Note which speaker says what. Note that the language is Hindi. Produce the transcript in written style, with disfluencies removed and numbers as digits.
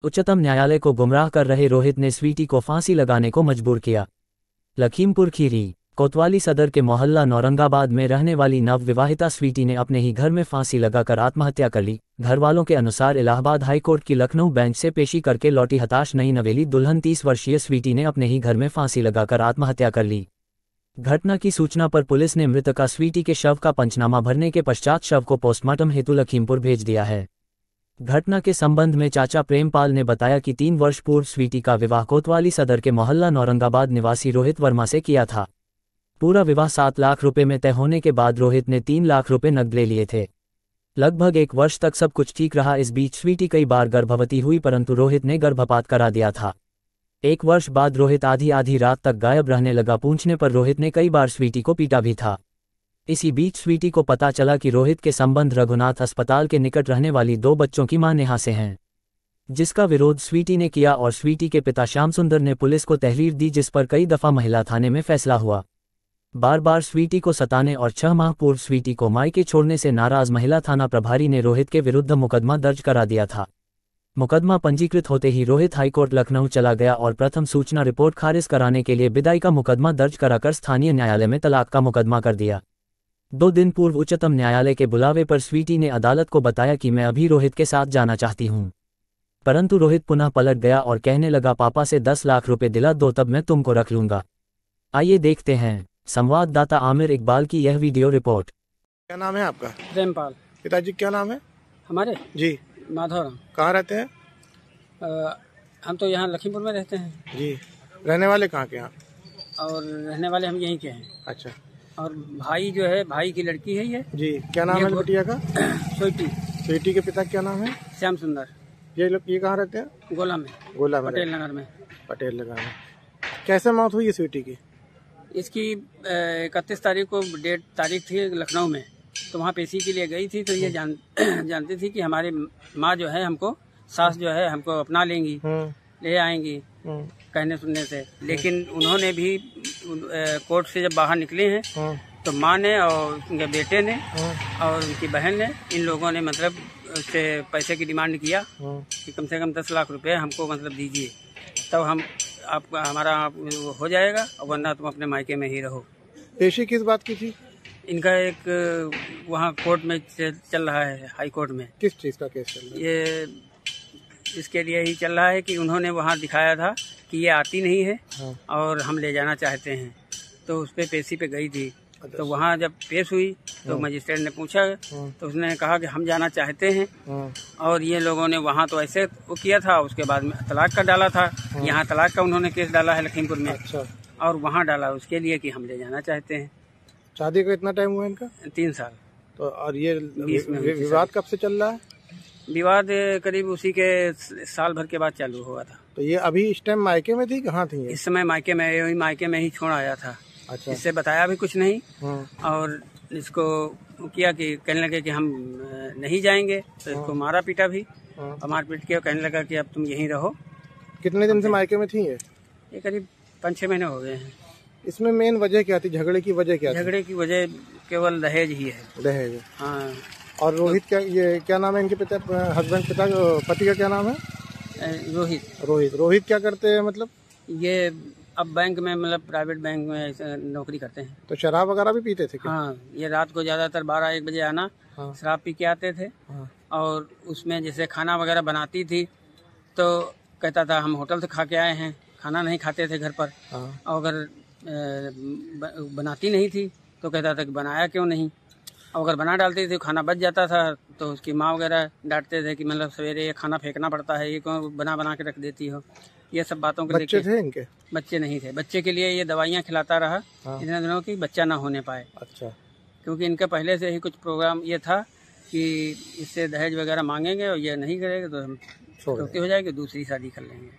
Speaker 1: उच्चतम न्यायालय को गुमराह कर रहे रोहित ने स्वीटी को फांसी लगाने को मजबूर किया। लखीमपुर खीरी कोतवाली सदर के मोहल्ला नौरंगाबाद में रहने वाली नवविवाहिता स्वीटी ने अपने ही घर में फांसी लगाकर आत्महत्या कर ली। घरवालों के अनुसार इलाहाबाद हाईकोर्ट की लखनऊ बेंच से पेशी करके लौटी हताश नई नवेली दुल्हन 30 वर्षीय स्वीटी ने अपने ही घर में फांसी लगाकर आत्महत्या कर ली। घटना की सूचना पर पुलिस ने मृतका स्वीटी के शव का पंचनामा भरने के पश्चात शव को पोस्टमार्टम हेतु लखीमपुर भेज दिया है। घटना के संबंध में चाचा प्रेमपाल ने बताया कि 3 वर्ष पूर्व स्वीटी का विवाह कोतवाली सदर के मोहल्ला नौरंगाबाद निवासी रोहित वर्मा से किया था। पूरा विवाह 7 लाख रुपए में तय होने के बाद रोहित ने 3 लाख रुपए नकद ले लिए थे। लगभग 1 वर्ष तक सब कुछ ठीक रहा। इस बीच स्वीटी कई बार गर्भवती हुई, परंतु रोहित ने गर्भपात करा दिया था। 1 वर्ष बाद रोहित आधी रात तक गायब रहने लगा। पूछने पर रोहित ने कई बार स्वीटी को पीटा भी था। इसी बीच स्वीटी को पता चला कि रोहित के संबंध रघुनाथ अस्पताल के निकट रहने वाली 2 बच्चों की मां नेहा से हैं, जिसका विरोध स्वीटी ने किया और स्वीटी के पिता श्याम सुंदर ने पुलिस को तहरीर दी, जिस पर कई दफा महिला थाने में फैसला हुआ। बार बार स्वीटी को सताने और 6 माह पूर्व स्वीटी को मायके छोड़ने से नाराज महिला थाना प्रभारी ने रोहित के विरुद्ध मुकदमा दर्ज करा दिया था। मुकदमा पंजीकृत होते ही रोहित हाईकोर्ट लखनऊ चला गया और प्रथम सूचना रिपोर्ट खारिज कराने के लिए विदाई का मुकदमा दर्ज कराकर स्थानीय न्यायालय में तलाक का मुकदमा कर दिया। 2 दिन पूर्व उच्चतम न्यायालय के बुलावे पर स्वीटी ने अदालत को बताया कि मैं अभी रोहित के साथ जाना चाहती हूं, परंतु रोहित पुनः पलट गया और कहने लगा, पापा से 10 लाख रुपए दिला दो तब मैं तुमको रख लूंगा। आइए देखते हैं संवाददाता आमिर इकबाल की यह वीडियो रिपोर्ट।
Speaker 2: क्या नाम है आपका?
Speaker 3: प्रेमपाल।
Speaker 2: पिताजी क्या नाम है?
Speaker 3: हमारे
Speaker 2: जी
Speaker 3: माधवराम।
Speaker 2: कहाँ रहते हैं?
Speaker 3: हम तो यहाँ लखीमपुर में रहते हैं
Speaker 2: जी। रहने वाले कहाँ के आप?
Speaker 3: और रहने वाले हम यहीं के हैं।
Speaker 2: अच्छा।
Speaker 3: और भाई जो है, भाई की लड़की है ये।
Speaker 2: जी। क्या नाम है बिटिया का?
Speaker 3: स्वीटी।
Speaker 2: स्वीटी के पिता क्या नाम है?
Speaker 3: श्याम सुंदर।
Speaker 2: ये कहाँ रहते हैं?
Speaker 3: गोला में।
Speaker 2: गोला में,
Speaker 3: पटेल नगर में।
Speaker 2: पटेल नगर में। कैसे मौत हुई है स्वीटी की?
Speaker 3: इसकी 31 तारीख को तारीख थी लखनऊ में, तो वहाँ पेशी के लिए गई थी। तो ये जानती थी कि हमारी माँ जो है हमको, सास जो है हमको अपना लेंगी, ले आएंगी कहने सुनने से। लेकिन उन्होंने भी कोर्ट से जब बाहर निकले हैं तो माँ ने और उनके बेटे ने और उनकी बहन ने, इन लोगों ने मतलब उससे पैसे की डिमांड किया कि कम से कम 10 लाख रुपए हमको मतलब दीजिए, तब हम आपका हमारा वो हो जाएगा, और वरना तुम अपने मायके में ही रहो।
Speaker 2: पेशी किस बात की थी? इनका
Speaker 3: एक वहाँ कोर्ट में चल रहा है, हाई कोर्ट में।
Speaker 2: किस चीज का केस चल रहा है?
Speaker 3: ये इसके लिए ही चल रहा है कि उन्होंने वहाँ दिखाया था कि ये आती नहीं है और हम ले जाना चाहते हैं, तो उस पर पेशी पे गई थी। तो वहाँ जब पेश हुई तो मजिस्ट्रेट ने पूछा तो उसने कहा कि हम जाना चाहते हैं, और ये लोगों ने वहाँ तो ऐसे वो किया था। उसके बाद में तलाक का डाला था। यहाँ तलाक का उन्होंने केस डाला है लखीमपुर में।
Speaker 2: अच्छा।
Speaker 3: और वहाँ डाला उसके लिए कि हम ले जाना चाहते हैं।
Speaker 2: शादी का इतना टाइम हुआ इनका?
Speaker 3: 3 साल।
Speaker 2: तो और ये विवाद कब से चल रहा है?
Speaker 3: विवाद करीब उसी के साल भर के बाद चालू हुआ था।
Speaker 2: तो ये अभी इस टाइम मायके में थी, कहाँ थी?
Speaker 3: इस समय मायके में ही छोड़ आया था।
Speaker 2: अच्छा।
Speaker 3: इससे बताया भी कुछ नहीं, और इसको किया कि कहने लगे कि हम नहीं जाएंगे, तो इसको मारा पीटा भी, और मार पीट के कहने लगा कि अब तुम यहीं रहो।
Speaker 2: कितने दिन से मायके में थी
Speaker 3: ये करीब 5-6 महीने हो गए हैं।
Speaker 2: इसमें मेन वजह क्या थी? झगड़े की वजह क्या थी?
Speaker 3: झगड़े की वजह केवल दहेज ही है।
Speaker 2: दहेज?
Speaker 3: हाँ।
Speaker 2: और रोहित क्या नाम है इनके पति का क्या नाम है? रोहित क्या करते हैं? मतलब
Speaker 3: ये अब बैंक में, मतलब प्राइवेट बैंक में नौकरी करते हैं।
Speaker 2: तो शराब वगैरह भी पीते थे क्या?
Speaker 3: हाँ, ये रात को ज्यादातर 12-1 बजे आना, शराब पी के आते थे। और उसमें जैसे खाना वगैरह बनाती थी तो कहता था हम होटल से खा के आए हैं, खाना नहीं खाते थे घर पर। और अगर बनाती नहीं थी तो कहता था कि बनाया क्यों नहीं। और अगर बना डालती थी, खाना बच जाता था, तो उसकी माँ वगैरह डांटते थे कि मतलब सवेरे ये खाना फेंकना पड़ता है, ये क्यों बना के रख देती हो। ये सब बातों को
Speaker 2: बच्चे थे इनके?
Speaker 3: बच्चे नहीं थे। बच्चे के लिए ये दवाइयाँ खिलाता रहा इतने दिनों की, बच्चा ना होने पाए।
Speaker 2: अच्छा।
Speaker 3: क्योंकि इनका पहले से ही कुछ प्रोग्राम ये था कि इससे दहेज वगैरह मांगेंगे और ये नहीं करेगा तो हम छोड़ते हो जाएगी, दूसरी शादी कर लेंगे।